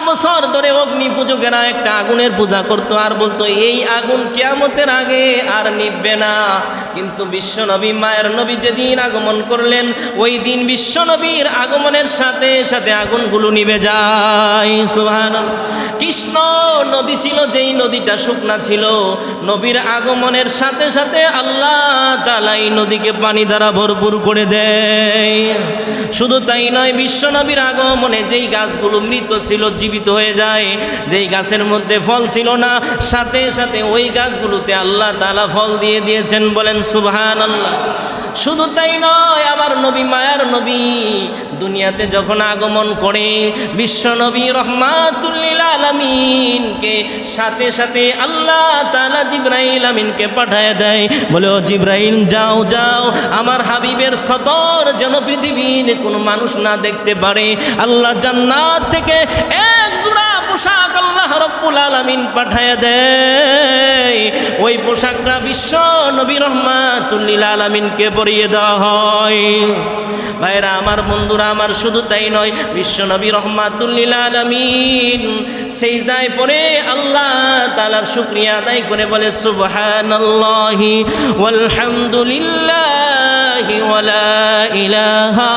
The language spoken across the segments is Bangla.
বছর ধরে অগ্নি পূজকেরা একটা আগুনের পূজা করত আর বলতো এই আগুন কিয়ামতের আগে আর নিভবে না। কিন্তু বিশ্বনবী মায়ের নবী যেদিন আগমন করলেন ওই দিন বিশ্বনবীর আগমনের সাথে সাথে আগুনগুলো নিভে যায়। সুবহানাল্লাহ। কৃষ্ণ নদী ছিল, যেই নদীটা শুকনা ছিল, নবীর আগমনের সাথে সাথে আল্লাহ তাআলা এই নদীকে পানি দ্বারা ভরপুর করে দেয়। শুধু তাই নয়, বিশ্বনবীর আগমনে যেই গাছগুলো মৃত ছিল জীবিত হয়ে যায়, যেই গাছের মধ্যে ফল ছিল না, সাথে সাথে ওই গাছগুলোতে আল্লাহ তাআলা ফল দিয়ে দিয়েছেন। বলেন সুবহানাল্লাহ। শুধু তাই নয়, আমার নবী মায়ার নবী দুনিয়াতে যখন আগমন করে বিশ্বনবী রহমাতুল লিল আলামিনকে সাথে সাথে আল্লাহ তাআলা জিবরাইল আমিনকে পাঠায় দেয়। বলে ও জিবরাইল, যাও যাও, আমার হাবিবের সতর যেন পৃথিবীর কোনো মানুষ না দেখতে পারে। আল্লাহ জান্নাত থেকে এক জোড়া পোশাক আল্লাহ রব্বুল আলামিন পাঠায় দেয়। ওই পোশাকটা বিশ্ব নবী রহমাতুল লিল আলামিনকে পরিয়ে দেওয়া হয়। ভাইরা আমার, বন্ধুরা আমার, শুধু তাই নয়, বিশ্ব নবী রহমাতুল লিল আলামিন সিজদায় পড়ে আল্লাহ তাআলার শুকরিয়া আদায় করে বলে সুবহানাল্লাহি ওয়ালহামদুলিল্লাহি ওয়ালা ইলাহা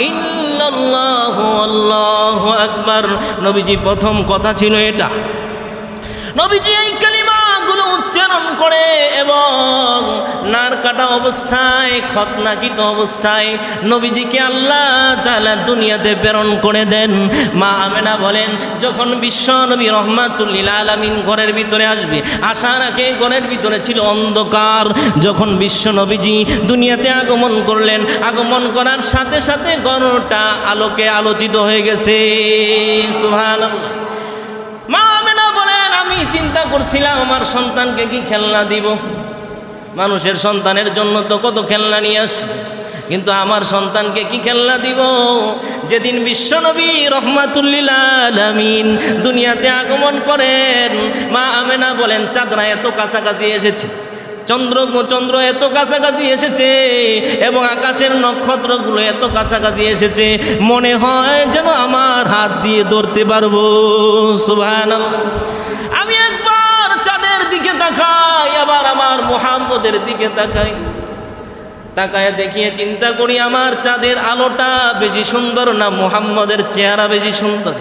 ইল্লাল্লাহু আল্লাহু আকবার। নবীজি প্রথম কথা ছিল এটা। নবীজি এই কালিমাগুলো উচ্চারণ করে এবং নার কাটা অবস্থায়, খতনাকিত অবস্থায় নবীজিকে আল্লাহ তাআলা দুনিয়াতে প্রেরণ করে দেন। মা আমেনা বলেন, যখন বিশ্ব নবী রহমাতুল লিল আলামিন ঘরের ভিতরে আসবে, আসার আগে ঘরের ভিতরে ছিল অন্ধকার। যখন বিশ্ব নবীজি দুনিয়াতে আগমন করলেন, আগমন করার সাথে সাথে ঘরটা আলোকে আলোচিত হয়ে গেছে। সুবহানাল্লাহ। মা আমেনা বলেন, আমি চিন্তা করছিলাম আমার সন্তানকে কি খেলনা দিব। মানুষের সন্তানের জন্য তো কত খেলনা নিয়ে আসে, কিন্তু আমার সন্তানকে কি খেলনা দিব। যেদিন বিশ্বনবী রহমাতুল লিল আলামিন দুনিয়াতে আগমন করেন, মা আমেনা বলেন চাঁদরা এত কাছাকাছি এসেছে, চন্দ্র এত কাছাকাছি এসেছে এবং আকাশের নক্ষত্রগুলো এত কাছাকাছি এসেছে, মনে হয় যেন আমার হাত দিয়ে ধরতে পারবো। সুবহানাল্লাহ। আমি একবার চাঁদের দিকে তাকাই, আবার আমার মুহাম্মদের দিকে তাকাই, তাকায় দেখিয়ে চিন্তা করি আমার চাঁদের আলোটা বেশি সুন্দর না মুহাম্মদের চেহারা বেশি সুন্দর।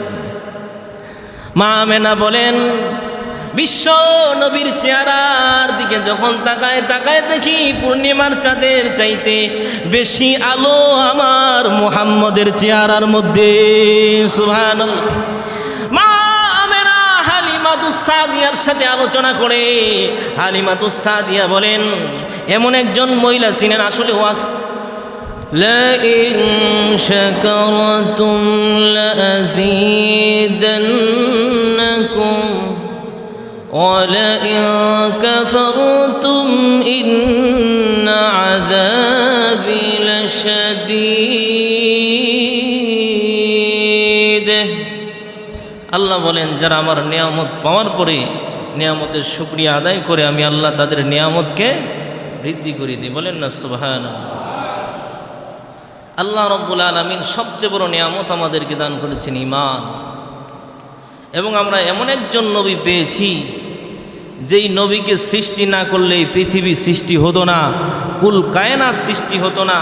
মা আমেনা বলেন, বিশ্ব নবীর চেহারার দিকে যখন তাকায় তাকায় দেখি পূর্ণিমার চাঁদের চাইতে বেশি আলো আমার মুহাম্মদের চেহারার মধ্যে। সুবহানাল্লাহ। মা আমেনা হালিমাতুস সাদিয়ার সাথে আলোচনা করে হালিমাতুস সাদিয়া বলেন, এমন একজন মহিলা ছিলেন, আসলে ওয়াজ লা ইন শাকারতুম লাযীদান্নাকুম وَلَئِن كَفَرْتُمْ إِنَّ عَذَابِي لَشَدِيدٌ। আল্লাহ বলেন, যারা আমার নিয়ামত পাওয়ার পরে নিয়ামতের শুকরিয়া আদায় করে আমি আল্লাহ তাদের নিয়ামতকে বৃদ্ধি করে দিই। বলেন না সুবহানাল্লাহ। আল্লাহ রব্বুল আলামিন সবচেয়ে বড় নিয়ামত আমাদেরকে দান করেছেন ঈমান। এবং আমরা এমন একজন নবী পেয়েছি যেই নবীকে সৃষ্টি না করলে এই পৃথিবী সৃষ্টি হতো না, কুল কায়নাত সৃষ্টি হতো না।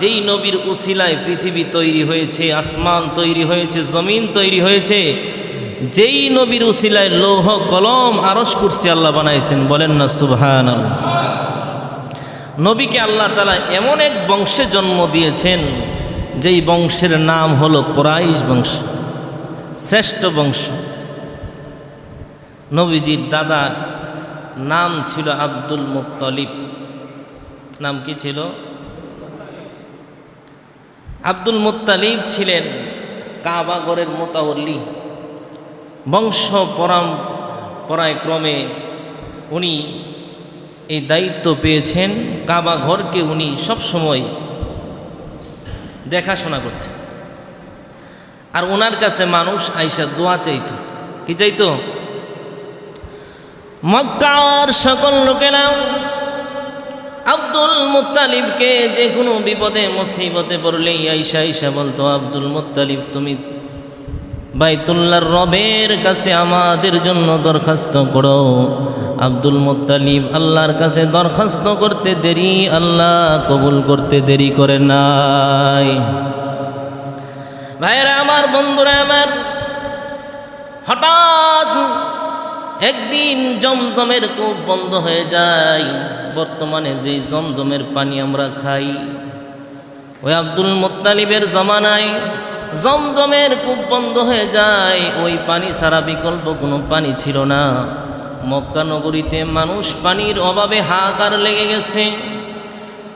যেই নবীর উসিলায় পৃথিবী তৈরি হয়েছে, আসমান তৈরি হয়েছে, জমিন তৈরি হয়েছে, যেই নবীর উসিলায় লৌহ কলম আরশ কুরসি আল্লাহ বানাইছেন। বলেন না সুবহানাল্লাহ। নবীকে আল্লাহ তাআলা এমন এক বংশে জন্ম দিয়েছেন যেই বংশের নাম হলো কুরাইশ বংশ, শ্রেষ্ঠ বংশ। নবীজির দাদার নাম ছিল আব্দুল মুত্তালিব। নাম কি ছিল? আব্দুল মুত্তালিব ছিলেন কাবা ঘরের মোতাওয়াল্লি। বংশ পরায় ক্রমে উনি এই দায়িত্ব পেয়েছেন, কাবা ঘরকে উনি সবসময় দেখাশোনা করতেন। আর ওনার কাছে মানুষ আইসা দোয়া চাইতো। কি চাইতো? মক্কার সকল লোকেরা আব্দুল মুত্তালিবকে যে কোনো বিপদে মুসিবতে পড়লেই আইসা বলতো, আব্দুল মুত্তালিব তুমি বাইতুল্লাহর রবের কাছে আমাদের জন্য দরখাস্ত করো। আব্দুল মুত্তালিব আল্লাহর কাছে দরখাস্ত করতে দেরি, আল্লাহ কবুল করতে দেরি করে নাই। ভাইরা আমার, বন্ধুরা আমার, হঠাৎ একদিন জমজমের কূপ বন্ধ হয়ে যায়। বর্তমানে যেই জমজমের পানি আমরা খাই, ওই আব্দুল মুত্তালিবের জামানায় জমজমের কূপ বন্ধ হয়ে যায়। ওই পানি ছাড়া বিকল্প কোনো পানি ছিল না। মক্কা নগরীতে মানুষ পানির অভাবে হাহাকার লেগে গেছে।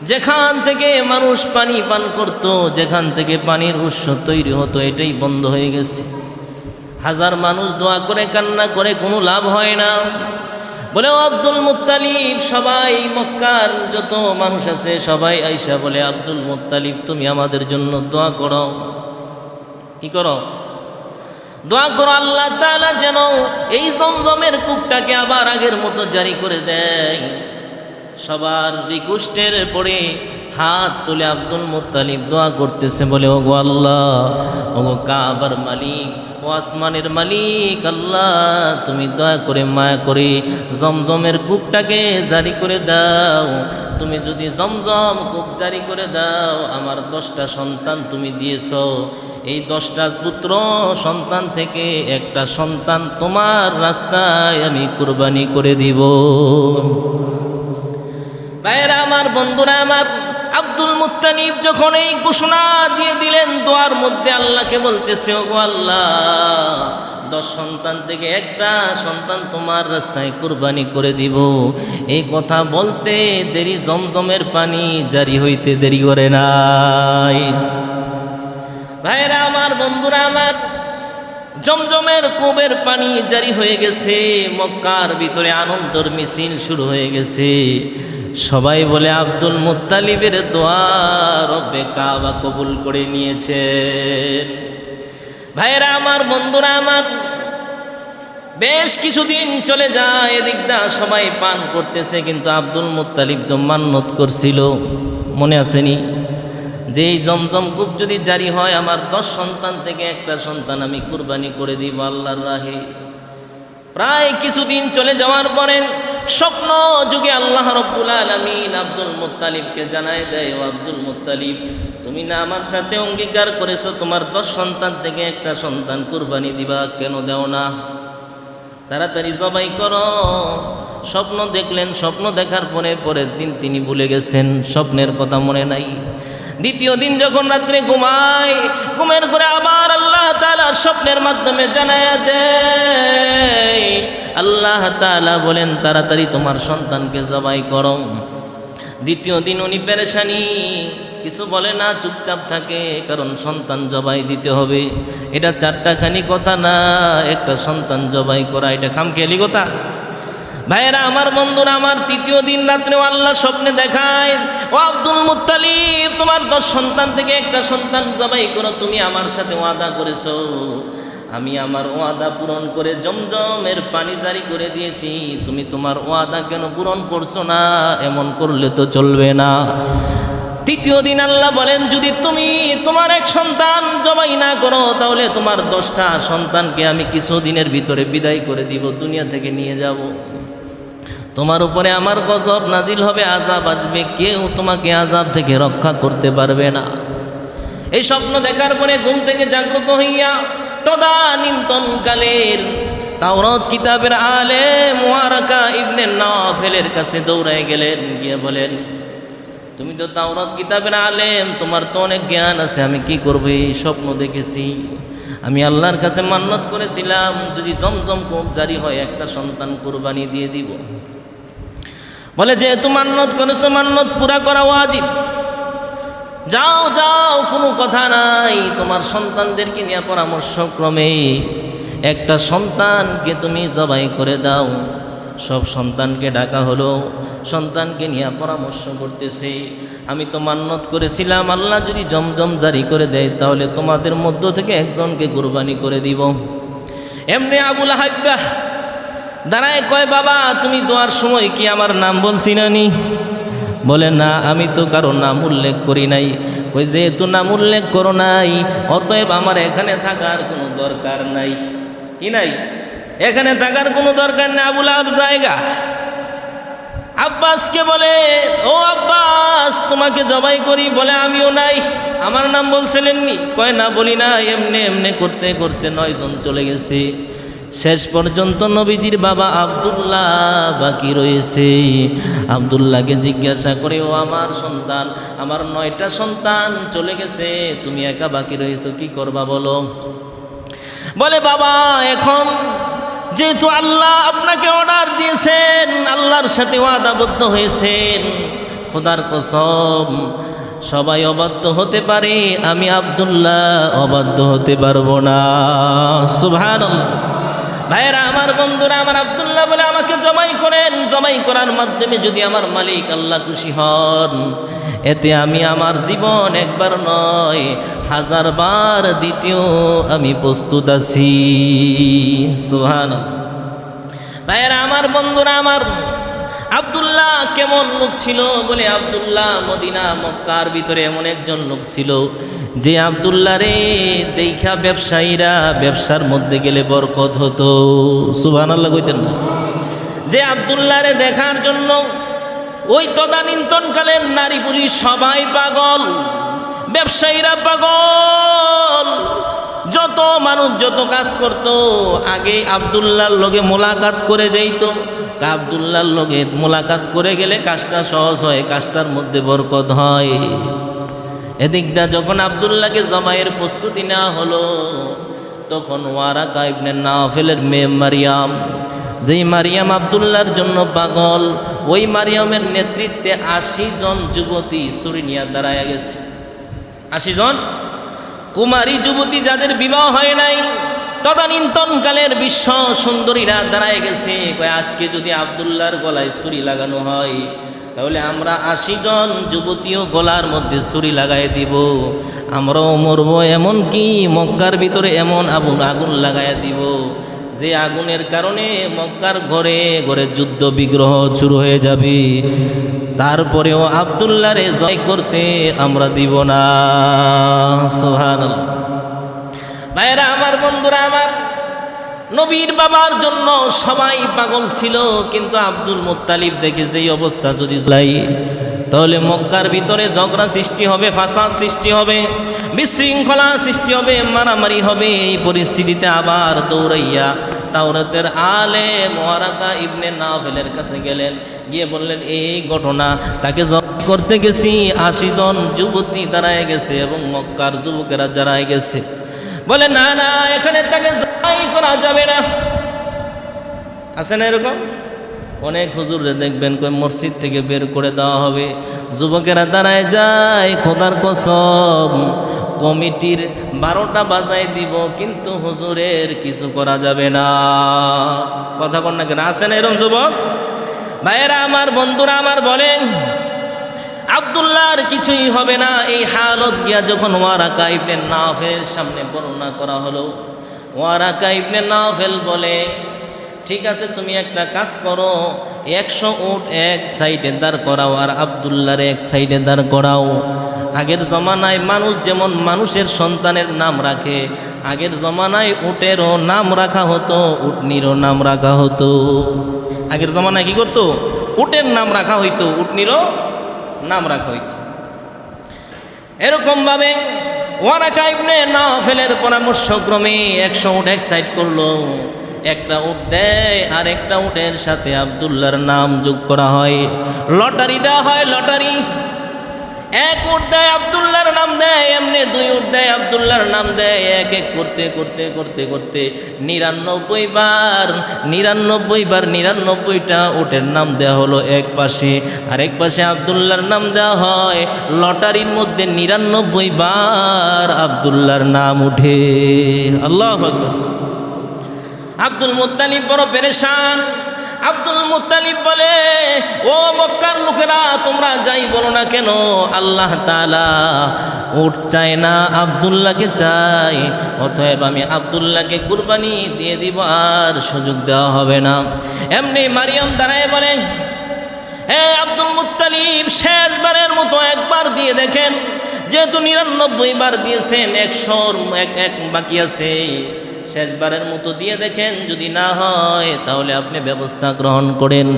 যেখান থেকে মানুষ পানি পান করত, যেখান থেকে পানির উৎস তৈরি হতো, এটাই বন্ধ হয়ে গেছে। হাজার মানুষ দোয়া করে কান্না করে কোনো লাভ হয় না। বলে আব্দুল মুত্তালিব, সবাই মক্কার যত মানুষ আছে সবাই আইসা বলে, আব্দুল মুত্তালিব তুমি আমাদের জন্য দোয়া করো। কি করো? দোয়া করো আল্লাহ তাআলা যেন এই জমজমের কূপটাকে আবার আগের মতো জারি করে দেয়। সবার রিকোয়েস্টের পরে হাত তুলে আব্দুল মুত্তালিব দোয়া করতেছে, বলে ওগো আল্লাহ, ওগো কাবার মালিক, ও আসমানের মালিক আল্লাহ, তুমি দয়া করে মায়া করে জমজমের কূপটাকে জারি করে দাও। তুমি যদি জমজম কূপ জারি করে দাও, আমার 10টা সন্তান তুমি দিয়েছ, এই 10টা পুত্র সন্তান থেকে একটা সন্তান তোমার রাস্তায় আমি কুরবানি করে দিব। ভাইরা আমার, বন্ধুরা আমার, আব্দুল মুত্তালিব যখন এই ঘোষণা দিয়ে দিলেন, দোয়ার মধ্যে আল্লাহকে বলতেছে, ওগো আল্লাহ, 10 সন্তান থেকে একটা সন্তান তোমার রাস্তায় কুরবানি করে দিব। এই কথা বলতে দেরি, জমজমের পানি জারি হইতে দেরি করে নাই। ভাইরা আমার, বন্ধুরা আমার, জমজমের কূপের পানি জারি হয়ে গেছে। মক্কার ভিতরে আনন্দের মিছিল শুরু হয়ে গেছে। সবাই বলে আব্দুল মুত্তালিবের দোয়া রব্বে কাবা কবুল করে নিয়েছেন। ভাইরা আমার, বন্ধুরা আমার, বেশ কিছুদিন চলে যায়, এদিকটা সবাই পান করতেছে, কিন্তু আব্দুল মুত্তালিব তো মান্নত করছিল, মনে আসেনি, যে এই জমজম কূপ যদি জারি হয়, আমার 10 সন্তান থেকে একটা সন্তান আমি কুরবানি করে দিব আল্লাহর রাহে। প্রায় কিছুদিন চলে যাওয়ার পরে স্বপ্ন যুগে আল্লাহ রাব্বুল আলামিন আব্দুল মুত্তালিবকে জানায় দেয়, ও আব্দুল মুত্তালিব, তুমি না আমার সাথে অঙ্গীকার করেছো তোমার 10 সন্তান থেকে একটা সন্তান কুরবানি দিবা, কেন দেও না? তাড়াতাড়ি জবাই করো। স্বপ্ন দেখলেন, স্বপ্ন দেখার পরে পরের দিন তিনি ভুলে গেছেন, স্বপ্নের কথা মনে নাই। দ্বিতীয় দিন যখন রাত্রে ঘুমায়, ঘুমের ঘরে আবার আল্লাহ তাআলা স্বপ্নের মাধ্যমে জানায়া দেয়। আল্লাহ তাআলা বলেন, তাড়াতাড়ি তোমার সন্তানকে জবাই করো। দ্বিতীয় দিন উনি পেরেশানি, কিছু বলে না, চুপচাপ থাকে, কারণ সন্তান জবাই দিতে হবে। এটা 4টাখানি কথা না, একটা সন্তান জবাই করা এটা খামখেয়ালি কথা। ভাইয়েরা আমার, বন্ধুরা আমার, তৃতীয় দিন রাত্রেও আল্লাহ স্বপ্নে দেখায়, ও আব্দুল মুত্তালিব, তোমার 10 সন্তান থেকে একটা সন্তান জবাই করো। তুমি আমার সাথে ওয়াদা করেছো, আমি আমার ওয়াদা পূরণ করে জমজমের পানি জারি করে দিয়েছি, তুমি তোমার ওয়াদা কেন পূরণ করছো না? এমন করলে তো চলবে না। তৃতীয় দিন আল্লাহ বলেন, যদি তুমি তোমার এক সন্তান জবাই না করো, তাহলে তোমার 10টা সন্তানকে আমি কিছুদিনের ভিতরে বিদায় করে দিব, দুনিয়া থেকে নিয়ে যাব। তোমার উপরে আমার গজব নাজিল হবে, আযাব আসবে, কেউ তোমাকে আযাব থেকে রক্ষা করতে পারবে না। এই স্বপ্ন দেখার পরে ঘুম থেকে জাগ্রত হইয়া তদানীন্তনকালের তাওরাত কিতাবের আলেম ওয়ারাকা ইবনে নাফেলের কাছে দৌড়ায় গেলেন, গিয়ে বলেন, তুমি তো তাওরাত কিতাবের আলেম, তোমার তো অনেক জ্ঞান আছে, আমি কি করব? এই স্বপ্ন দেখেছি, আমি আল্লাহর কাছে মান্নত করেছিলাম, যদি জমজম কূপ জারি হয় একটা সন্তান কুরবানি দিয়ে দিব। বলে, যেহেতু মান্নত করেছো, মান্নত পুরা করা ওয়াজিব। যাও যাও, কোনো কথা নাই, তোমার সন্তানদেরকে নিয়ে পরামর্শক্রমে একটা সন্তানকে তুমি জবাই করে দাও। সব সন্তানকে ডাকা হলো, সন্তানকে নিয়ে পরামর্শ করতেছে, আমি তো মান্নত করেছিলাম, আল্লাহ যদি জমজম জারি করে দেয়, তাহলে তোমাদের মধ্য থেকে একজনকে কুরবানি করে দিব। এমনি আবু লাহাব দাঁড়ায় কয়, বাবা, তুমি দোয়ার সময় কি আমার নাম বলছি না নি? বলে না, আমি তো কারো নাম উল্লেখ করি নাই। কই যেহেতু নাম উল্লেখ করো নাই, অতএব আমার এখানে থাকার কোনো দরকার নাই। কি নাই? এখানে থাকার কোনো দরকার নেই। আবু লাহাব জায়গা আব্বাসকে বলে, ও আব্বাস, তোমাকে জবাই করি। বলে আমিও নাই। আমার নাম বলছিলেননি? কয় না, বলি না। এমনি এমনি করতে করতে 9 জন চলে গেছে। শেষ পর্যন্ত নবীজির বাবা আব্দুল্লাহ বাকি রয়েছে। আব্দুল্লাহকে জিজ্ঞাসা করে, ও আমার সন্তান, আমার 9টা সন্তান চলে গেছে, তুমি একা বাকি রয়েছো, কি করবা বলো? বলে বাবা, এখন যেহেতু আল্লাহ আপনাকে অর্ডার দিয়েছেন, আল্লাহর সাথে ওয়াদাবদ্ধ হয়েছেন, খোদার কসম সবাই অবাধ্য হতে পারে, আমি আব্দুল্লাহ অবাধ্য হতে পারবো না। সুবহানাল্লাহ। ভাইরা আমার, বন্ধুরা আমার, আব্দুল্লাহ বলে আমাকে জবাই করেন। জবাই করার মাধ্যমে যদি আমার মালিক আল্লাহ খুশি হন, এতে আমি আমার জীবন একবার নয় 1000 বার দ্বিতীয় আমি প্রস্তুত আছি। সুবহানাল্লাহ। ভাইরা আমার, বন্ধুরা আমার, আব্দুল্লাহ কেমন লোক ছিল? বলে আব্দুল্লাহ মদিনা মক্কার ভিতরে এমন একজন লোক ছিল যে আব্দুল্লাহ রে দেখা ব্যবসায়ীরা ব্যবসার মধ্যে গেলে বরকত হতো। সুবহানাল্লাহ কইতেন না? যে আব্দুল্লাহ রে দেখার জন্য ওই তদানীন্তনকালের নারী পুরুষ সবাই পাগল, ব্যবসায়ীরা পাগল, যত মানুষ যত কাজ করত, আগে আব্দুল্লাহর লগে মোলাকাত করে যাইত। আব্দুল্লাহর লগে মোলাকাত করে গেলে কাজটা সহজ হয়, কাজটার মধ্যে বরকত হয়। এদিকটা যখন আব্দুল্লাহকে জবাইয়ের প্রস্তুতি নেওয়া হলো, তখন ওয়ারাকা ইবনে নাওফেলের মেয়ে মারিয়াম, যেই মারিয়াম আব্দুল্লাহর জন্য পাগল, ওই মারিয়ামের নেতৃত্বে 80 জন যুবতী ছুরি নিয়ে দাঁড়ায় গেছে। 80 জন কুমারী যুবতী, যাদের বিবাহ হয় নাই, তদানীন্তনকালের বিশ্ব সুন্দরীরা দাঁড়ায় গেছে। আজকে যদি আব্দুল্লাহর গলায় ছুরি লাগানো হয়, তাহলে আমরা 80 জন যুবতীও গলার মধ্যে ছুরি লাগাই দিব, আমরাও মরব। এমন কি মক্কার ভিতরে এমন আগুন লাগাই দিব যে আগুনের কারণে মক্কার ঘরে ঘরে যুদ্ধ বিগ্রহ শুরু হয়ে যাবে। তারপরেও আব্দুল্লাহরে জয় করতে আমরা দিব না। সুবহানাল্লাহ। ভাইরা আমার, বন্ধুরা আমার, নবীর বাবার জন্য সবাই পাগল ছিল, কিন্তু আব্দুল মুত্তালিব দেখে যেই অবস্থা যদি যাই, তাহলে মক্কার ভিতরে ঝগড়া সৃষ্টি হবে, ফাসাদ সৃষ্টি হবে, বিশৃঙ্খলা সৃষ্টি হবে, মারামারি হবে। এই পরিস্থিতিতে আবার দৌড়াইয়া তাওরাতের আলেম ওয়ারাকা ইবনে নাওফেলের কাছে গেলেন, গিয়ে বললেন এই ঘটনা, তাকে জবাই করতে গেছি, 80 জন যুবতী দাঁড়ায় গেছে এবং মক্কার যুবকেরা দাঁড়ায় গেছে। বলে না না, এখানে তাকে জবাই করা যাবে না। আছে না এরকম? অনেক হুজুরে দেখবেন মসজিদ থেকে বের করে দেওয়া হবে, যুবকেরা দাঁড়ায় যায়, খোদার কসম কমিটির 12টা বাজায় দিব, কিন্তু হুজুরের কিছু করা যাবে না। কথা কন না কেন? আছে না এরকম যুবক? ভাইয়েরা আমার, বন্ধুরা আমার, বলেন আব্দুল্লাহর কিছুই হবে না। এই হালত গিয়া যখন ওয়ারাকা ইবনে নাওফেলের সামনে বর্ণনা করা হলো, ওয়ারাকা ইবনে নাওফেল বলে, ঠিক আছে, তুমি একটা কাজ করো, 100 উট এক সাইডে দাঁড় করাও আর আব্দুল্লাহর এক সাইডে দাঁড় করাও। আগের জমানায় মানুষ যেমন মানুষের সন্তানের নাম রাখে, আগের জমানায় উটেরও নাম রাখা হতো, উটনিরও নাম রাখা হতো। আগের জমানায় কি করতো? উটের নাম রাখা হইতো, উটনিরও নাম রাখা হইতো। এরকমভাবে ওয়ারাকা ইবনে নাওফেলের পরামর্শক্রমে 100 উট এক সাইড করলো, একটা উট দেয় আর একটা উটের সাথে আব্দুল্লাহর নাম যোগ করা হয়, লটারি দেওয়া হয়। লটারি, 1 উট দেয় আব্দুল্লাহর নাম দেয়, এমনি 2 উট দেয় আব্দুল্লাহর নাম দেয়। এক এক করতে করতে করতে করতে 99 বার 99টা উটের নাম দেওয়া হলো এক পাশে, আর এক পাশে আব্দুল্লাহর নাম দেওয়া হয়। লটারির মধ্যে 99 বার আব্দুল্লাহর নাম উঠে। আল্লাহু আকবার। আব্দুল মুত্তালিব বড় পেরেশান। আব্দুল মুত্তালিব বলে, ও মক্কার লোকেরা, তোমরা যাই বলো না কেন, আল্লাহ তাআলা উট চায় না, আব্দুল্লাহকে চাই, অতএব আমি আব্দুল্লাহকে কুরবানি দিয়ে দিব, আর সুযোগ দেওয়া হবে না। এমনি মারিয়াম দাঁড়ায় বলে, হ্যাঁ, আব্দুল মুত্তালিব শেষবারের মতো একবার দিয়ে দেখেন, যেহেতু 99 বার দিয়েছেন, 100 বাকি আছে, শেষবারের মতো দিয়ে দেখেন, যদি না হয় তাহলে আপনি ব্যবস্থা গ্রহণ করেন।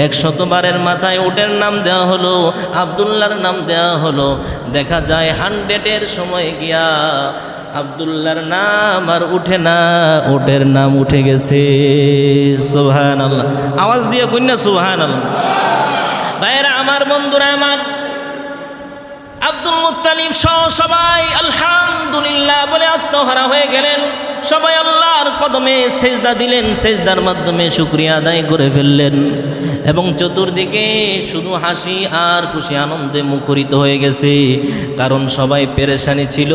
100 বারের মাথায় উটের নাম দেওয়া হলো, আব্দুল্লাহর নাম দেওয়া হলো। দেখা যায় 100-এর সময় গিয়া আব্দুল্লাহর নাম আর উঠে না, উটের নাম উঠে গেছে। সুবহানাল্লাহ, আওয়াজ দিয়ে কইনা সুবহানাল্লাহ। ভাইরা আমার, বন্ধুরা আমার, আব্দুল মুত্তালিব সহ সবাই আলহামদুলিল্লাহ বলে আত্মহারা হয়ে গেলেন। সবাই আল্লাহর কদমে সেজদা দিলেন, সেজদার মাধ্যমে শুকরিয়া আদায় করে ফেললেন, এবং চতুর্দিকে শুধু হাসি আর খুশি আনন্দে মুখরিত হয়ে গেছে। কারণ সবাই পেরেশানি ছিল,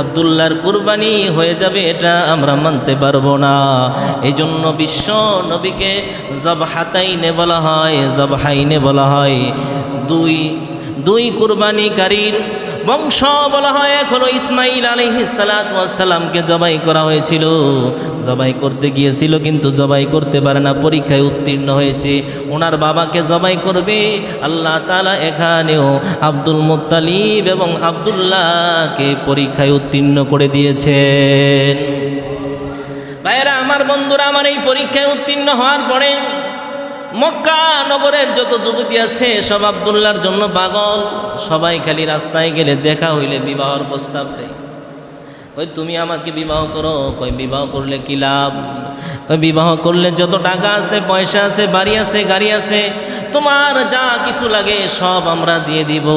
আব্দুল্লাহর কুরবানি হয়ে যাবে এটা আমরা মানতে পারবো না। এই জন্য বিশ্ব নবীকে জবহাতাইনে বলা হয়, জবহাইনে বলা হয়। দুই কুরবানিকারীর বংশ বলা হয়। এক হলো ইসমাইল আলাইহিস সালাতু ওয়াস সালামকে জবাই করা হয়েছিল, জবাই করতে গিয়েছিল কিন্তু জবাই করতে পারে না, পরীক্ষায় উত্তীর্ণ হয়েছে। ওনার বাবাকে জবাই করবে, আল্লাহ তাআলা এখানেও আব্দুল মুত্তালিব এবং আব্দুল্লাহকে পরীক্ষায় উত্তীর্ণ করে দিয়েছেন। ভাইরা আমার, বন্ধুরা আমার, এই পরীক্ষায় উত্তীর্ণ হওয়ার পরে মক্কা নগরের যত যুবতী আছে সব আব্দুল্লাহর জন্য পাগল। সবাই খালি রাস্তায় গেলে দেখা হইলে বিবাহর প্রস্তাব দেয়। কই তুমি আমাকে বিবাহ করো। কই বিবাহ করলে কি লাভ? কই বিবাহ করলে যত টাকা আছে, পয়সা আছে, বাড়ি আছে, গাড়ি আছে, তোমার যা কিছু লাগে সব আমরা দিয়ে দিব,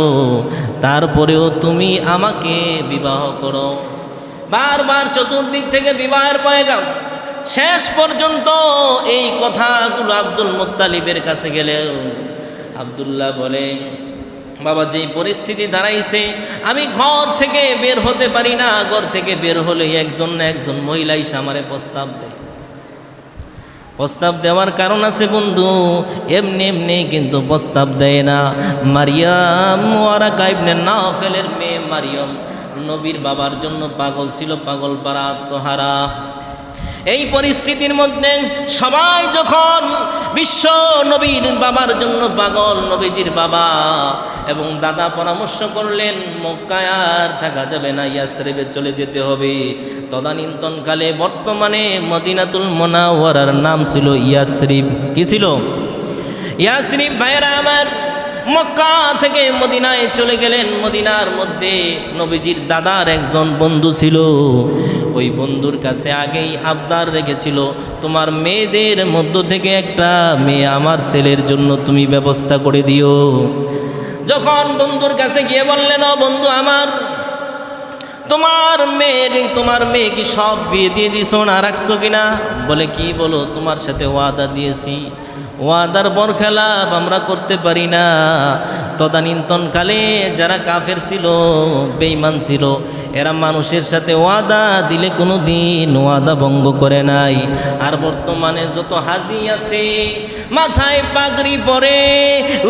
তারপরেও তুমি আমাকে বিবাহ করো। বারবার চতুর্দিক থেকে বিবাহের পয়গাম। শেষ পর্যন্ত এই কথাগুলো আব্দুল মুত্তালিবের কাছে গেলেও আব্দুল্লাহ বলে, বাবা, যেই পরিস্থিতি দাঁড়াইছে আমি ঘর থেকে বের হতে পারি না। ঘর থেকে বের হলে একজন না একজন মহিলা এসে আমারে প্রস্তাব দেয়। প্রস্তাব দেওয়ার কারণ আছে বন্ধু, এমনি এমনি কিন্তু প্রস্তাব দেয় না। মারিয়াম ওয়ারাকা ইবনে নাফেলের মেয়ে মারিয়াম নবীর বাবার জন্য পাগল ছিল, পাগল পারা, আত্মহারা। এই পরিস্থিতির মধ্যে সবাই যখন বিশ্ব নবীর বাবার জন্য পাগল, নবীজির বাবা এবং দাদা পরামর্শ করলেন মক্কায় আর থাকা যাবে না, ইয়াসরিবে চলে যেতে হবে। তদানীন্তনকালে বর্তমানে মদিনাতুল মুনাওয়ারার নাম ছিল ইয়াসরিব। কি ছিল? ইয়াসরিব। ভাইরা আমার, মক্কা থেকে মদিনায় চলে গেলেন। মদিনার মধ্যে নবীজির দাদার একজন বন্ধু ছিল। ওই বন্ধুর কাছে আগেই আবদার রেখেছিল, তোমার মেয়েদের মধ্য থেকে একটা মেয়ে আমার ছেলের জন্য তুমি ব্যবস্থা করে দিও। যখন বন্ধুর কাছে গিয়ে বললেন, ও বন্ধু আমার, তোমার মেয়ে কি সব বিয়ে দিয়ে দিছো না রাখছো কিনা? বলে, কি বলো? তোমার সাথে ওয়াদা দিয়েছি, ওয়াদার বরখেলাপ আমরা করতে পারি না। তদানীন্তনকালে যারা কাফের ছিল, বেঈমান ছিল, এরা মানুষের সাথে ওয়াদা দিলে কোনো দিন ওয়াদা ভঙ্গ করে নাই। আর বর্তমানে যত হাজি আছে, মাথায় পাগড়ি পরে,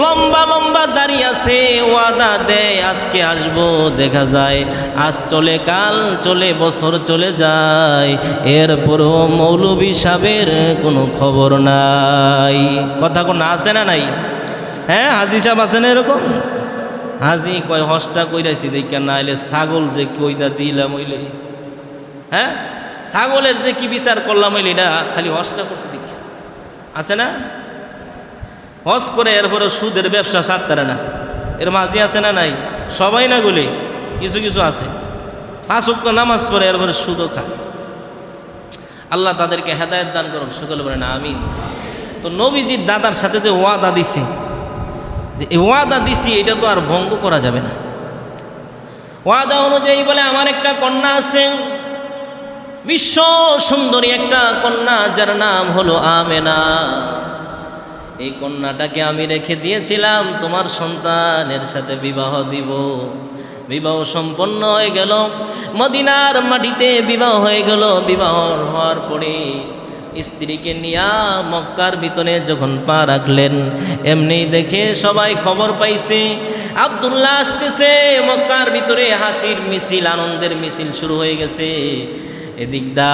লম্বা লম্বা দাড়ি আছে, ওয়াদা দেয় আজকে আসবো, দেখা যায় আজ চলে, কাল চলে, বছর চলে যায়, এরপরও মৌলভী সাহেবের কোনো খবর নাই। কথা কোন আছে না নাই? হ্যাঁ, হাজি সাহেব আছে না এরকম? হাজি কয় হসটা কইরাছি দেখা, না এলে ছাগল যে কইদা দিলাম হইলে, হ্যাঁ, ছাগলের যে কি বিচার করলাম হইলে, এটা খালি হসটা করছে দেখি। আছে না? হস করে এরপরে সুদের ব্যবসা সারতারে না, এর মাঝি আছে না নাই? সবাই না গুলি, কিছু কিছু আছে 5 ওয়াক্ত নামাজ পড়ে এরপরে সুদও খায়। আল্লাহ তাদেরকে হেদায়েত দান করুন, সকলে বলেন আমিন। তো নবীজির দাদার সাথে যে ওয়াদা দিছি, যে ওয়াদা দিছি এটা তো আর ভঙ্গ করা যাবে না। ওয়াদা অনুযায়ী বলে, আমার একটা কন্যা আছে, বিশ্ব সুন্দরী একটা কন্যা, যার নাম হলো আমেনা। এই কন্যাটাকে আমি রেখে দিয়েছিলাম, তোমার সন্তানের সাথে বিবাহ দিব। বিবাহ সম্পন্ন হয়ে গেল, মদিনার মাটিতে বিবাহ হয়ে গেল। বিবাহ হওয়ার পরে স্ত্রীকে নিয়া মক্কার ভিতরে যখন পা রাখলেন, এমনি দেখে সবাই খবর পাইছে আব্দুল্লাহ আসতেছে। মক্কার ভিতরে হাসির মিছিল, আনন্দের মিছিল শুরু হয়ে গেছে। এদিকদা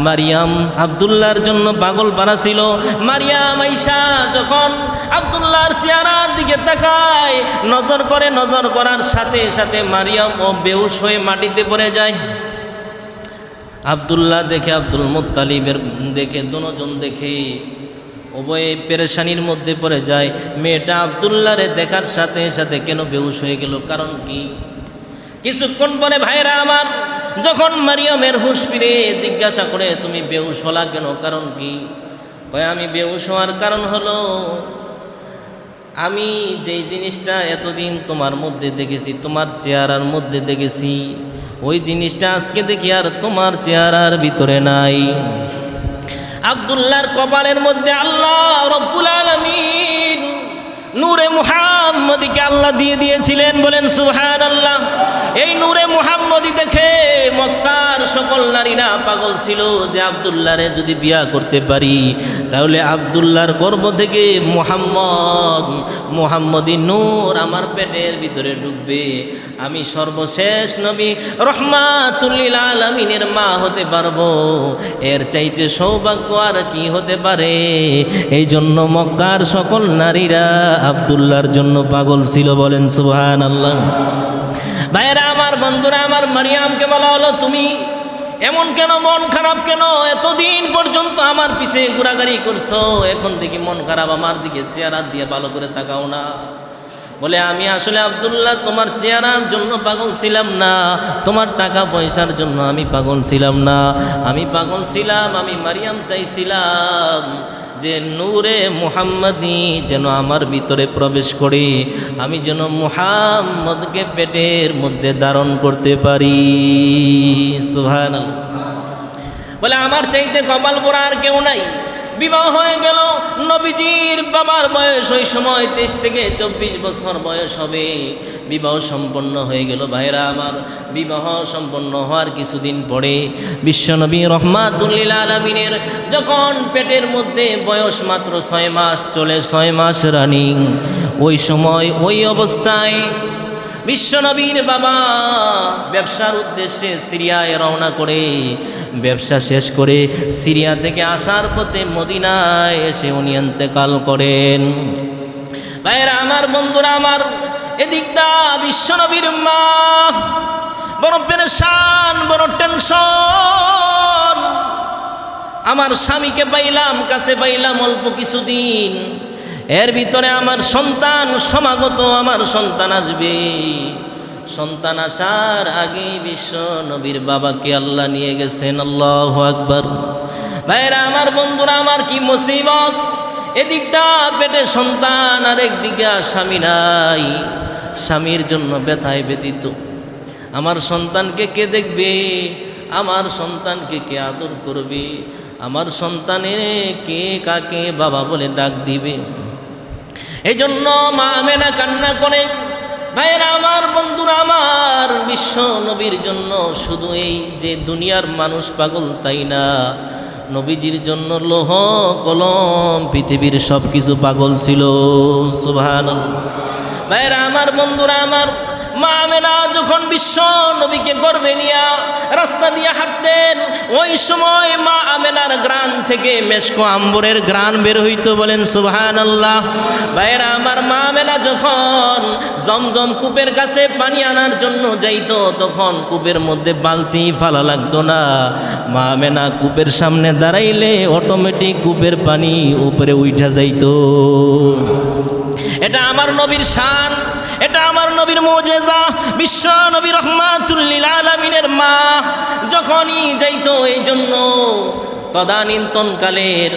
মারিয়াম আব্দুল্লাহর জন্য পাগল পারা ছিল। মারিয়াম আইসা যখন আব্দুল্লাহর চেহারার দিকে তাকায়, নজর করে, নজর করার সাথে সাথে মারিয়াম ও বেহুশ হয়ে মাটিতে পড়ে যায়। আব্দুল্লাহ দেখে, আব্দুল মুত্তালিবের দেখে, দুজন দেখে উভয়ে পেরেশানির মধ্যে পড়ে যায়। মেয়েটা আব্দুল্লাহরে দেখার সাথে সাথে কেন বেহুশ হয়ে গেল, কারণ কি? কিছুক্ষণ পরে ভাইরা আমার যখন মারিয়ামের হুঁশ ফিরে জিজ্ঞাসা করে, তুমি বেহুশ হলা কেন, কারণ কি? কয়, আমি বেহুশ হওয়ার কারণ হলো আমি যেই জিনিসটা এতদিন তোমার মধ্যে দেখেছি, তোমার চেহারার মধ্যে দেখেছি, ওই জিনিসটা আজকে দেখি আর তোমার চেহারার ভিতরে নাই। আব্দুল্লাহর কপালের মধ্যে আল্লাহ রব্বুল আলামিন নূরে মুহাম্মদীকে আল্লাহ দিয়ে দিয়েছিলেন, বলেন সুবহানাল্লাহ। এই নূরে মুহাম্মদী দেখে মক্কার সকল নারীরা পাগল ছিল যে আব্দুল্লাহরে যদি বিয়া করতে পারি তাহলে আব্দুল্লাহর গর্ভ থেকে মুহাম্মদী নূর আমার পেটের ভিতরে ঢুকবে, আমি সর্বশেষ নবী রহমাতুল লিল আলামিনের মা হতে পারবো। এর চাইতে সৌভাগ্য আর কি হতে পারে? এই জন্য মক্কার সকল নারীরা আব্দুল্লাহর জন্য পাগল ছিল, বলেন সুবহানাল্লাহ। ভাইরা আমার, বন্ধুরা আমার, মারিয়ামকে বলা হলো, তুমি এমন কেন, মন খারাপ কেন? এতদিন পর্যন্ত আমার পিছে ঘোরাঘুরি করছো, এখন দেখি মন খারাপ, আমার দিকে চেহারা দিয়ে ভালো করে তাকাও না। বলে, আমি আসলে আব্দুল্লাহ তোমার চেহারার জন্য পাগল ছিলাম না, তোমার টাকা পয়সার জন্য আমি পাগল ছিলাম না, আমি পাগল ছিলাম, আমি মারিয়াম চাইছিলাম যে নূরে মুহাম্মদী যেন আমার ভিতরে প্রবেশ করে, আমি যেন মুহাম্মদকে পেটের মধ্যে ধারণ করতে পারি। সুবহানাল্লাহ। বলে, আমার চাইতে কপাল পোড়া আর কেউ নাই। বিবাহ হয়ে গেল। নবীজির বাবার বয়স ওই সময় 23 থেকে 24 বছর বয়স হবে। বিবাহ সম্পন্ন হয়ে গেল। ভাইরা আমার, বিবাহ সম্পন্ন হওয়ার কিছুদিন পরে বিশ্বনবী রহমাতুল লিল আলামিনের যখন পেটের মধ্যে বয়স মাত্র 6 মাস চলে, 6 মাস রানিং, ওই সময় ওই অবস্থায় বিশ্বনবীর বাবা ব্যবসার উদ্দেশ্যে সিরিয়ায় রওনা করে, ব্যবসা শেষ করে সিরিয়া থেকে আসার পথে মদিনায় এসে উনি ইন্তেকাল করেন। ভাইরা আমার, বন্ধুরা আমার, এদিকটা বিশ্বনবীর মা বড় পেরেশান, বড় টেনশন। আমার স্বামীকে পাইলাম, কাছে পাইলাম অল্প কিছুদিন, এর ভিতরে আমার সন্তান সমাগত, আমার সন্তান আসবে। সন্তান আসার আগেই বিশ্ব নবীর বাবাকে আল্লাহ নিয়ে গেছেন। আল্লাহু আকবার। ভাইরা আমার, বন্ধুরা আমার, কি মুসিবত! এদিকটা পেটে সন্তান, আর একদিকে স্বামী নাই। স্বামীর জন্য ব্যথায় ব্যতীত। আমার সন্তানকে কে দেখবে? আমার সন্তানকে কে আদর করবে? আমার সন্তানের কে কাকে বাবা বলে ডাক দিবে? এই জন্য মা আমেনা কান্না করে। ভাইরা আমার, বন্ধুরা আমার, বিশ্ব নবীর জন্য শুধু এই যে দুনিয়ার মানুষ পাগল তাই না, নবীজির জন্য লোহ কলম পৃথিবীর সব কিছু পাগল ছিল। সুবহানাল্লাহ। ভাইরা আমার, বন্ধুরা আমার, মা আমেনা যখন বিশ্ব নবীকে গর্ভে নিয়ে রাস্তা দিয়ে হাঁটতেন, ওই সময় মা আমেনার গ্রান থেকে মেশকো আম্বরের গ্রান বের হইতো, বলেন সুবহানাল্লাহ। ভাইরা আমার, মা আমেনা যখন জমজম কূপের কাছে পানি আনার জন্য যাইতো, তখন কূপের মধ্যে বালতি ফালা লাগতো না। মা আমেনা কূপের সামনে দাঁড়াইলে অটোমেটিক কূপের পানি উপরে উঠা যাইতো। এটা আমার নবীর শান, এটা আমার নবীর মুজিজা। বিশ্ব নবী রহমাতুল লিল আলামিনের মা যখনই যাইতো, এই জন্য তদানীন্তনকালের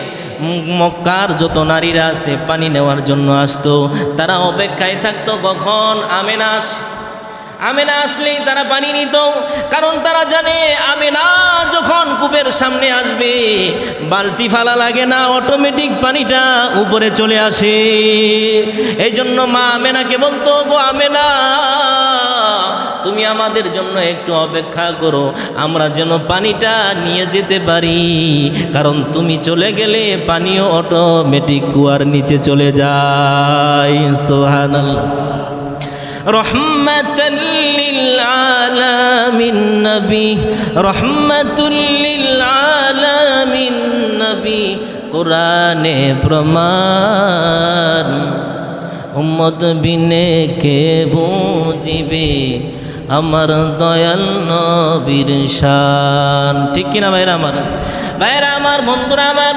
মক্কার যত নারীরা আছে পানি নেওয়ার জন্য আসতো, তারা অপেক্ষায় থাকতো কখন আমেনা আসলেই তারা পানি নিত। কারণ তারা জানে আমেনা যখন কূপের সামনে আসবে, বালতি ফালা লাগে না, অটোমেটিক পানিটা উপরে চলে আসে। এই জন্য মা আমেনাকে বলতো, গো আমেনা, তুমি আমাদের জন্য একটু অপেক্ষা করো, আমরা যেন পানিটা নিয়ে যেতে পারি, কারণ তুমি চলে গেলে পানিও অটোমেটিক কুয়ার নিচে চলে যায়। সুবহানাল্লাহ। রহমাতাল লিল আলামিন নবী, রহমাতুল লিল আলামিন নবী, কোরআনে প্রমাণ। উম্মত বিনে কে বুঝিবে আমার দয়াল নবীর শান। ঠিক কিনা ভাইরা আমার, ভাইরা আমার, বন্ধুরা আমার,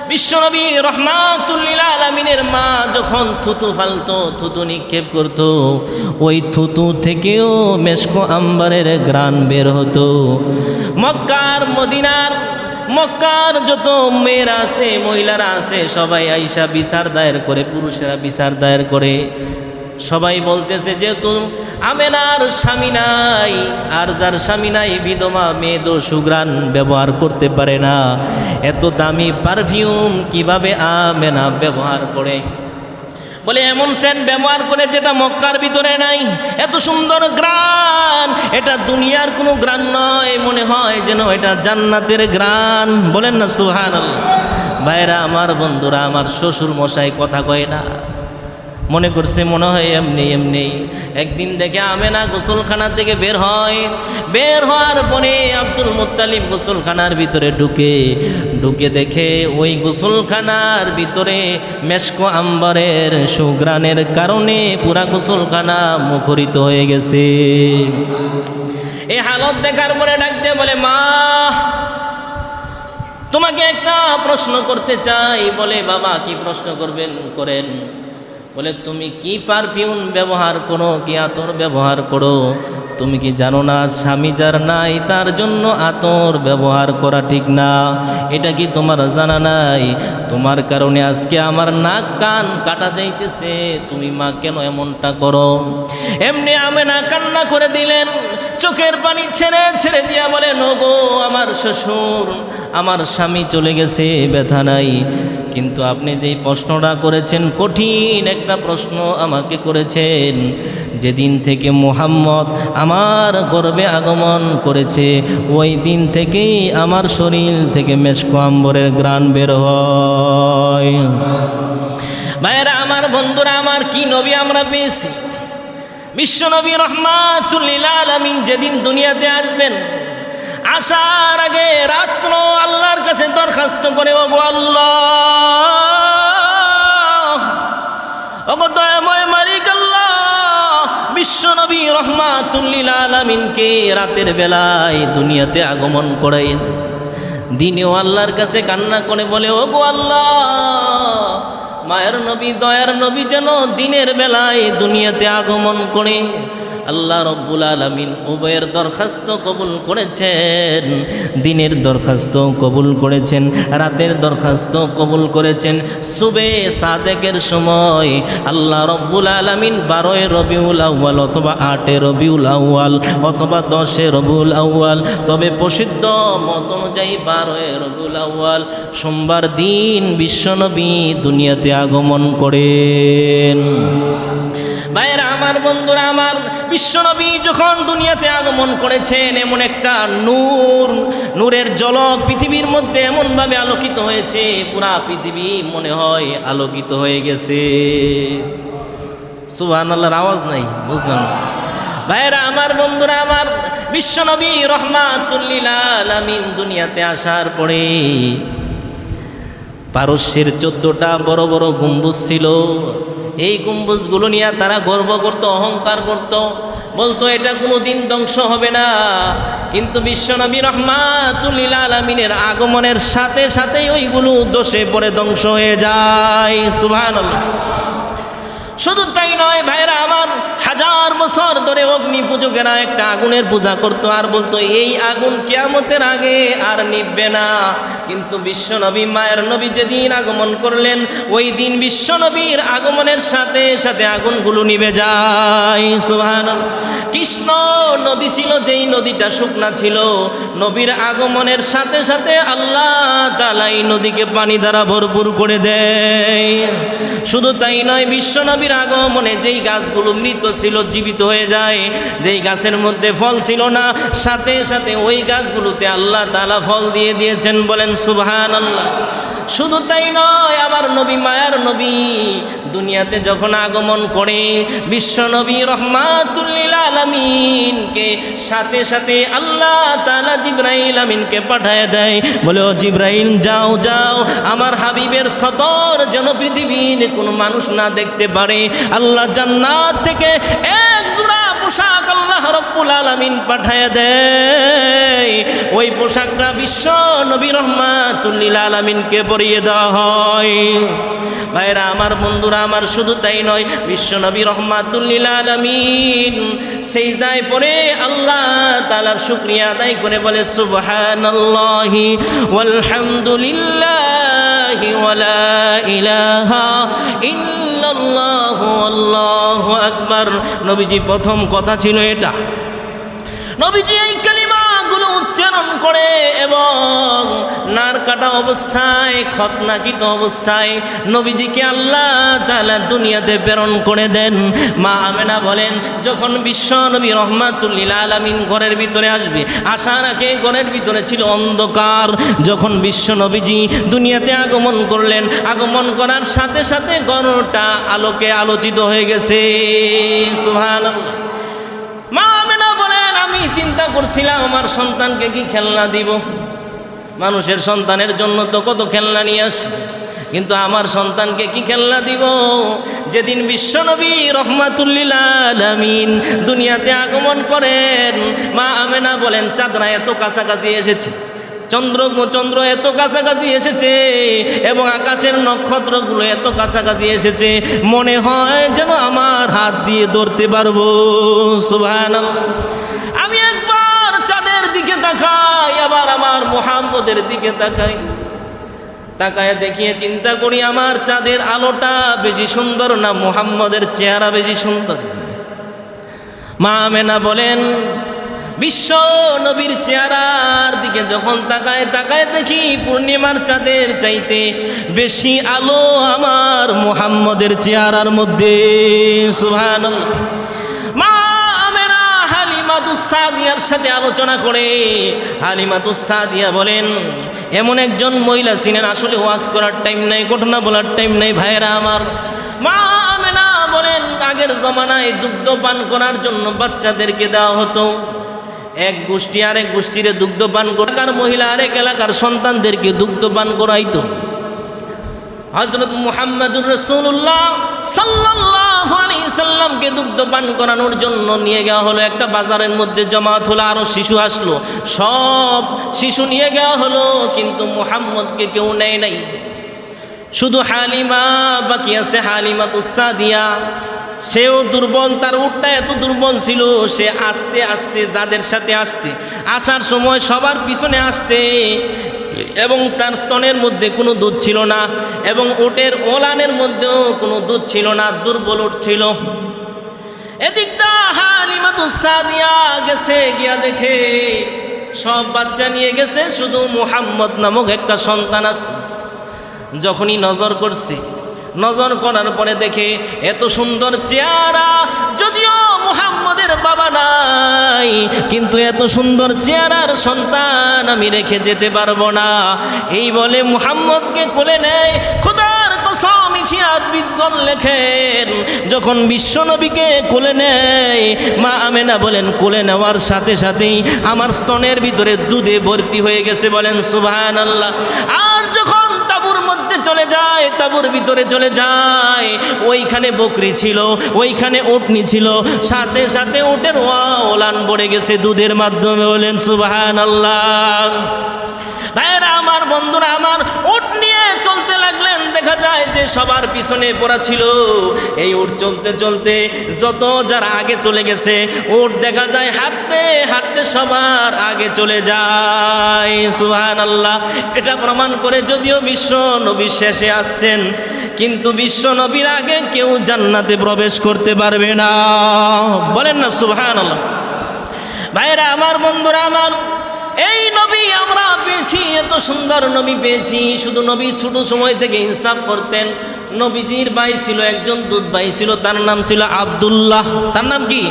বিশ্বনবী রহমাতুল লিল আলামিনের মা যখন থুতু ফালতো, থুতু নিক্ষেপ করত, ওই থুতু থেকেও মেশকো আম্বারের ঘ্রাণ বের হতো। মক্কার মদিনার, মক্কার যত মেয়েরা আছে, মহিলারা আছে, সবাই আইসা বিচার দায়ের করে, পুরুষেরা বিচার দায়ের করে। সবাই বলতেছে যেহেতু আমেনার স্বামী নাই, আর যার স্বামী নাই বিধবা মেয়ে তো সুঘ্রাণ ব্যবহার করতে পারে না, এত দামি পারফিউম কিভাবে আমেনা ব্যবহার করে? বলে এমন সেন্ট ব্যবহার করে যেটা মক্কার ভিতরে নাই। এত সুন্দর ঘ্রাণ, এটা দুনিয়ার কোনো ঘ্রাণ নয়, মনে হয় যেন এটা জান্নাতের ঘ্রাণ। বলেন না সুবহানাল্লাহ। ভাইরা আমার, বন্ধুরা আমার, শ্বশুর মশাই কথা কয় না, মনে করছে মনে হয় এমনি এমনি। একদিন দেখে আমেনা গোসলখানা থেকে বের হয়, বের হওয়ার পরে আব্দুল মুত্তালিব গোসলখানার ভিতরে ঢুকে দেখে ওই গোসলখানার ভিতরে মেশকো আম্বারের সুঘ্রাণের কারণে পুরা গোসলখানা মুখরিত হয়ে গেছে। এই হালত দেখার পরে ডাকতে বলে, মা তোমাকে একটা প্রশ্ন করতে চাই। বলে, বাবা কি প্রশ্ন করবেন? করেন। বলে, তুমি কি পারফিউম ব্যবহার করো, কি আতর ব্যবহার করো? তুমি কি জানো না স্বামী যার নাই তার জন্য আতর ব্যবহার করা ঠিক না? এটা কি তোমার জানা নাই? তোমার কারণে আজকে আমার নাক কান কাটা যাইতেছে, তুমি মা কেন এমনটা করো? এমনি আমেনা কান্না করে দিলেন, চোখের পানি ছেড়ে ছেড়ে দিয়া বলে, নগো আমার শ্বশুর, আমার স্বামী চলে গেছে, ব্যথা নাই, কিন্তু আপনি যেই প্রশ্নটা করেছেন কঠিন একটা প্রশ্ন আমাকে করেছেন। যেদিন থেকে মুহাম্মদ আমার গর্ভে আগমন করেছে ওই দিন থেকেই আমার শরীর থেকে মেশকো আম্বরের ঘ্রাণ বের হয়। ভাইরা আমার, বন্ধুরা আমার, কি নবী আমরা পেয়েছি! বিশ্বনবী রহমাতুল লিল আলামিন যেদিন দুনিয়াতে আসবেন, আসার আগে রাত্র আল্লাহর কাছে দরখাস্ত করে, ওগো আল্লাহ, ওগো দয়াময় মালিক আল্লাহ, বিশ্বনবী রহমাতুল লিল আলামিনকে রাতের বেলায় দুনিয়াতে আগমন করাইন। দিনেও আল্লাহর কাছে কান্না করে বলে, ওগো আল্লাহ, মায়ের নবী, দয়ার নবী যেন দিনের বেলায় দুনিয়াতে আগমন করে। আল্লাহ রব্বুল আলামিন উভয়ের দরখাস্ত কবুল করেছেন। দিনের দরখাস্ত কবুল করেছেন, রাতের দরখাস্ত কবুল করেছেন। সুবে সাদেকের সময় আল্লাহ রব্বুল আলামিন 12 রবিউল আউয়াল অথবা 8 রবিউল আউয়াল অথবা 10 রবিউল আউয়াল, তবে প্রসিদ্ধ মত অনুযায়ী 12 রবিউল আউয়াল সোমবার দিন বিশ্বনবী দুনিয়াতে আগমন করেন। ভাইরা আমার, বন্ধুরা আমার, বিশ্বনবী যখন দুনিয়াতে আগমন করেছেন, এমন একটা নূরের ঝলক পৃথিবীর মধ্যে এমনভাবে আলোকিত হয়েছে, পুরা পৃথিবী মনে হয় আলোকিত হয়ে গেছে। সুবহানাল্লাহর আওয়াজ নাই, বুঝলাম। ভাইরা আমার, বন্ধুরা আমার, বিশ্বনবী রহমাতুল লিল আলামিন দুনিয়াতে আসার পরে পারস্যের 14টা বড় বড় গম্বুজ ছিল। এই গম্বুজগুলো নিয়ে তারা গর্ব করত, অহংকার করত, বলতো এটা কোনো দিন ধ্বংস হবে না। কিন্তু বিশ্বনবী রহমাতুল লিল আলামিনের আগমনের সাথে সাথেই ওইগুলো দোষে পড়ে ধ্বংস হয়ে যায়। সুবহানাল্লাহ। শুধু তাই নয় ভাইরা আমার, 1000 বছর ধরে অগ্নি পূজকেরা একটা আগুনের পূজা করতো আর বলতো এই আগুন কিয়ামতের আগে আর নিভবে না। কিন্তু বিশ্বনবী, মায়ের নবী যেদিন আগমন করলেন, ওই দিন বিশ্বনবীর আগমনের সাথে সাথে আগুনগুলো নিভে যায়। সুবহানাল্লাহ। কৃষ্ণ নদী ছিল, যেই নদীটা শুকনা ছিল, নবীর আগমনের সাথে সাথে আল্লাহ তাআলা এই নদীকে পানি দ্বারা ভরপুর করে দেয়। শুধু তাই নয়, বিশ্বনবীর আগমনে যেই গাছগুলো মৃত ছিল জীবিত হয়ে যায়, যেই গাছের মধ্যে ফল ছিল না, সাথে সাথে ওই গাছগুলোতে আল্লাহ তাআলা ফল দিয়ে দিয়েছেন। বলেন সুবহানাল্লাহ। শুধু তাই নয়, আমার নবী মায়ার নবী দুনিয়াতে যখন আগমন করে বিশ্ব নবী রহমাতুল লিল আলামিনকে সাথে সাথে আল্লাহ তাআলা জিবরাইল আমিনকে পাঠায় দেয়, বলে ও জিবরাইল যাও যাও আমার হাবিবের সতর যেন পৃথিবীর কোনো মানুষ না দেখতে পারে। আল্লাহ জান্নাত থেকে এক জোড়া পোশাক আল্লাহ রব্বুল আলামিন পাঠায় দেয়, ওই পোশাকটা বিশ্ব নবী রহমাতুল লিল আলামিনকে পরিয়ে দেওয়া হয়। ভাইরা আমার, বন্ধুরা আমার, শুধু তাই নয়, বিশ্ব নবী রহমাতুল লিল আলামিন সিজদায় পড়ে আল্লাহ তাআলার শুকরিয়া আদায় করে বলে সুবহানাল্লাহি ওয়াল হামদুলিল্লাহি ওয়া লা ইলাহা ইল্লাল্লাহু আল্লাহু আকবার। নবীজি প্রথম কথা ছিল এটা। নবীজি এই কালিমাগুলো উচ্চারণ করে এবং নার কাটা অবস্থায়, খতনাকিত অবস্থায় নবীজিকে আল্লাহ তাআলা দুনিয়াতে প্রেরণ করে দেন। মা আমেনা বলেন, যখন বিশ্ব নবী রহমাতুল লিল আলামিন ঘরের ভিতরে আসবে, আসার আগে ঘরের ভিতরে ছিল অন্ধকার। যখন বিশ্ব নবীজি দুনিয়াতে আগমন করলেন, আগমন করার সাথে সাথে ঘরটা আলোকে আলোচিত হয়ে গেছে। সুবহানাল্লাহ। মা আমেনা বলেন, আমি চিন্তা করছিলাম আমার সন্তানকে কি খেলনা দিব। মানুষের সন্তানের জন্য তো কত খেলনা নিয়ে আসে, কিন্তু আমার সন্তানকে কি খেলনা দিব। যেদিন বিশ্বনবী রহমাতুল লিল আলামিন দুনিয়াতে আগমন করেন, মা আমেনা বলেন চাঁদরা এত কাছাকাছি এসেছে, চন্দ্র এত কাছাকাছি এসেছে এবং আকাশের নক্ষত্রগুলো এত কাছাকাছি এসেছে, মনে হয় যেন আমার হাত দিয়ে ধরতে পারবো। সুবহানাল্লাহ। আমি একবার চাঁদের দিকে তাকাই, আবার আমার মুহাম্মদের দিকে তাকাই, তাকায় দেখিয়ে চিন্তা করি আমার চাঁদের আলোটা বেশি সুন্দর না মুহাম্মদের চেহারা বেশি সুন্দর। মা আমেনা বলেন, বিশ্ব নবীর চেহারার দিকে যখন তাকায় তাকায় দেখি পূর্ণিমার চাঁদের চাইতে বেশি আলো আমার মুহাম্মদের চেহারার মধ্যে। সুবহানাল্লাহ। মা আমেনা হালিমাতুস সাদিয়ার সাথে আলোচনা করে হালিমাতুস সাদিয়া বলেন, এমন একজন মহিলা ছিলেন, আসলে ওয়াজ করার টাইম নাই, ঘটনা বলার টাইম নাই ভাইরা আমার। মা আমেনা বলেন, আগের জমানায় দুগ্ধ পান করার জন্য বাচ্চাদেরকে দেওয়া হতো। এক গোষ্ঠী আরেক গোষ্ঠীরে দুগ্ধ পান করার, মহিলা আরেক এলাকার সন্তানদেরকে দুগ্ধ পান করাইতো। হযরত মুহাম্মদুর রাসূলুল্লাহ সাল্লাল্লাহু আলাইহি সাল্লামকে দুগ্ধ পান করানোর জন্য নিয়ে যাওয়া হলো। একটা বাজারের মধ্যে জমাত হলো, আরো শিশু আসলো, সব শিশু নিয়ে যাওয়া হলো, কিন্তু মুহাম্মদকে কেউ নেয় নাই। শুধু হালিমা বাকি আছে, হালিমাতুস সাদিয়া। সেও দুর্বল, তার উটটা এত দুর্বল ছিল, সে আস্তে আস্তে যাদের সাথে আসছে, আসার সময় সবার পিছনে আসছে এবং তার স্তনের মধ্যে কোনো দুধ ছিল না এবং উটের ওলানের মধ্যেও কোনো দুধ ছিল না, দুর্বল উট ছিল। এদিকটা হালিমাতুস সাদিয়া গেছে, গিয়া দেখে সব বাচ্চা নিয়ে গেছে, শুধু মুহাম্মদ নামক একটা সন্তান আছে। যখনই নজর করছে, নজর করার পরে দেখে এত সুন্দর চেহারা, যদিও মুহাম্মদের বাবা নাই, কিন্তু এত সুন্দর চেহারার সন্তান আমি রেখে যেতে পারবো না। এই বলে মুহাম্মদকে কোলে নেয়। খোদার কসম ইতিহাস বিদগণ লেখেন, যখন বিশ্বনবীকে কোলে নেয়, মা আমেনা বলেন কোলে নেওয়ার সাথে সাথেই আমার স্তনের ভিতরে দুধে ভর্তি হয়ে গেছে। বলেন সুবহানাল্লাহ। আর যখন তাঁবুর মধ্যে চলে যায়, তাঁবুর ভিতরে চলে যায়, ওইখানে বকরি ছিল, ওইখানে উটনি ছিল, সাথে সাথে উটের ওলান পড়ে গেছে দুধের মাধ্যমে। বলেন সুবহানাল্লাহ। ভাইরা আমার, বন্ধুরা আমার, উট নিয়ে চলতে লাগলেন। দেখা যায় যে সবার পিছনে পড়া ছিল। এই উট চলতে চলতে যত যারা আগে চলে গেছে, উট দেখা যায় হাঁটতে হাঁটতে সবার আগে চলে যায়। সুবহানাল্লাহ। এটা প্রমাণ করে যদিও বিশ্ব নবী শেষে আসতেন, কিন্তু বিশ্ব নবীর আগে কেউ জান্নাতে প্রবেশ করতে পারবে না। বলেন না সুবহানাল্লাহ। ভাইরা আমার, বন্ধুরা আমার, এই নবী আমরা পেয়েছি, এত সুন্দর নবী পেয়েছি। শুধু নবী ছোট সময় থেকে ইনসাফ করতেন। নবীজির ভাই ছিল একজন, দুধ ভাই ছিল, তার নাম ছিল আব্দুল্লাহ। তার নাম কি?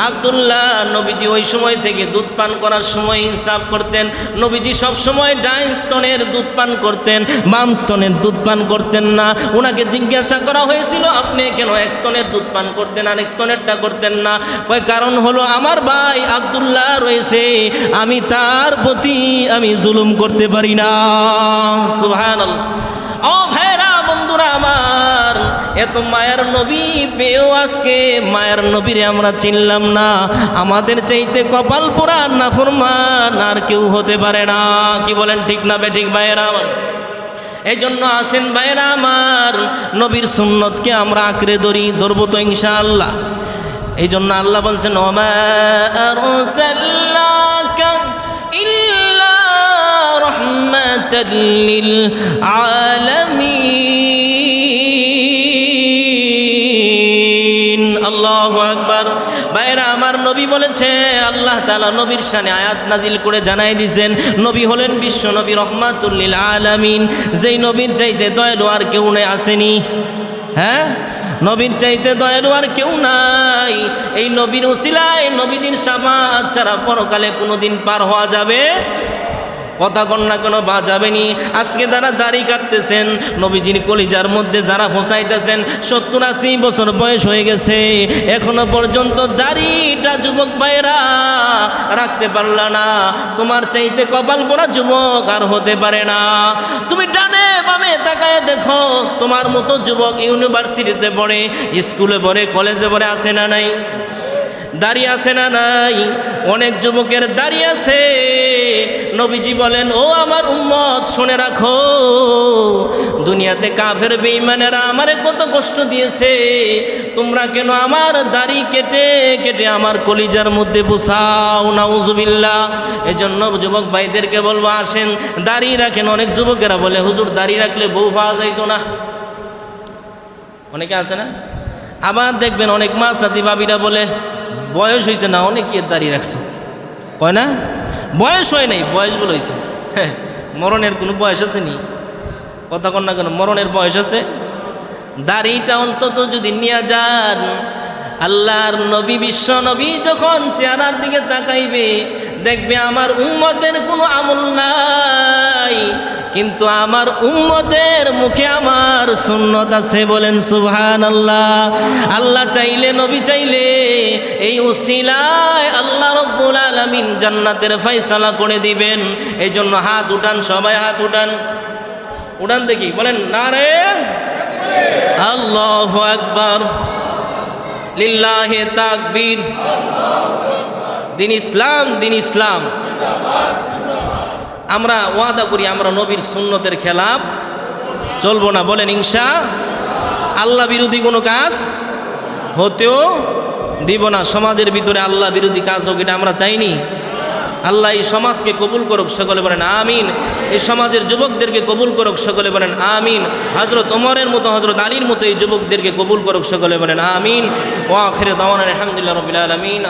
আব্দুল্লাহ নবীজি ওই সময় থেকে দুধ পান করার সময় হিসাব করতেন। নবীজি সব সময় ডাইন স্তনের দুধ পান করতেন, বাম স্তনের দুধ পান করতেন না। ওনাকে জিজ্ঞাসা করা হয়েছিল আপনি কেন এক স্তনের দুধ পান করতেন আরেক স্তনেরটা করতেন না? ওই কারণ হলো আমার ভাই আব্দুল্লাহ রয়েছে, আমি তার প্রতি আমি জুলুম করতে পারি না। সুবহানাল্লাহ। ও ভাইরা, বন্ধুরা আমার, এত মায়ের নবী পেয়েও আজকে মায়ের নবীরে আমরা চিনলাম না। আমাদের চাইতে কপাল পোড়া নাফরমান আর কেউ হতে পারে না। কি বলেন, ঠিক না বেঠিক ভাইয়েরা আমার? এই জন্য আসেন ভাইয়েরা আমার, নবীর সুন্নতকে আমরা আঁকড়ে ধরবো তো ইনশাআল্লাহ। এই জন্য আল্লাহ বলছেন ওমা আরসালনাকা ইল্লা রাহমাতাল লিল আলামিন। আল্লাহু আকবার। ভাইরা আমার, নবী বলেছে, আল্লাহ তাআলা নবীর শানে আয়াত নাজিল করে জানাই দিয়েছেন নবী হলেন বিশ্ব নবী রহমাতুল লিল আলামিন। যেই নবীর চাইতে দয়ালু আর কেউ নেই, আসেনি? হ্যাঁ, নবীর চাইতে দয়ালু আর কেউ নাই। এই নবীর উসিলায় নবীজির শাফাআত ছাড়া পরকালে কোনোদিন পার হওয়া যাবে? কথা কন না কেন, বা যাবেনি? আজকে যারা দাড়ি কাটতেছেন, নবীজির কলিজার মধ্যে যারা হোসাইতেছেন, 70-80 বছর বয়স হয়ে গেছে, এখনো পর্যন্ত দাড়িটা যুবক ভাইরা রাখতে পারলা না। তোমার চাইতে কপাল পোড়া যুবক আর হতে পারে না। তুমি ডানে বামে তাকায় দেখো, তোমার মতো যুবক ইউনিভার্সিটিতে পড়ে, স্কুলে পড়ে, কলেজে পড়ে, আসে না নাই? দাড়ি আছে না নাই? অনেক যুবকের দাড়ি আছে। নবীজি বলেন, ও আমার উম্মত শুনে রাখো, দুনিয়াতে কাফের বেঈমানেরা আমারে কত কষ্ট দিয়েছে, তোমরা কেন আমার দাড়ি কেটে কেটে আমার কলিজার মধ্যে পোষাও? নাউজুবিল্লাহ। এজন্য যুবক ভাইদেরকে বলবো, আসেন দাড়ি রাখেন। অনেক যুবকেরা বলে হুজুর দাড়ি রাখলে বউ পাওয়া যাইতো না, অনেকে আছে না? আবার দেখবেন অনেক মা সাথী ভাবিরা বলে বয়স হয়েছে না, অনেকে দাঁড়িয়ে রাখছে, কয় না বয়স হয় নাই, বয়স বলে হয়েছে। হ্যাঁ, মরণের কোনো বয়স আছে নি? কথা কন না কেন, মরণের বয়স আছে? দাড়িটা অন্তত যদি নিয়ে যান, আল্লাহর নবী বিশ্ব নবী যখন চেহারার দিকে তাকাইবে, দেখবে আমার উম্মতের কোনো আমল নাই, কিন্তু আমার উম্মতের মুখে আমার সুন্নত আছে। বলেন সুবহানাল্লাহ। আল্লাহ চাইলে, নবী চাইলে এই উসিলায় আল্লাহ রব্বুল আলামিন জান্নাতের ফয়সালা করে দিবেন। এই জন্য হাত উঠান, সবাই হাত উঠান, উঠান দেখি, বলেন নারে আল্লাহু আকবার, লিল্লাহি তাকবীর। দিন ইসলাম, দিন ইসলাম। আমরা ওয়াদা করি আমরা নবীর সুন্নতের খেলাফ চলবো না। বলেন ইনশা আল্লাহ বিরোধী কোনো কাজ হতেও দিব না। সমাজের ভিতরে আল্লাহ বিরোধী কাজ হোক, এটা আমরা চাইনি। আল্লাহ এই সমাজকে কবুল করুক, সকলে বলেন আমিন। এই সমাজের যুবকদেরকে কবুল করুক, সকলে বলেন আমিন। হযরত ওমরের মতো, হযরত আলীর মতো এই যুবকদেরকে কবুল করুক, সকলে বলেন আমিন। ওয়া আখিরু দাওয়ানা আলহামদুলিল্লাহি রাব্বিল আলামিন।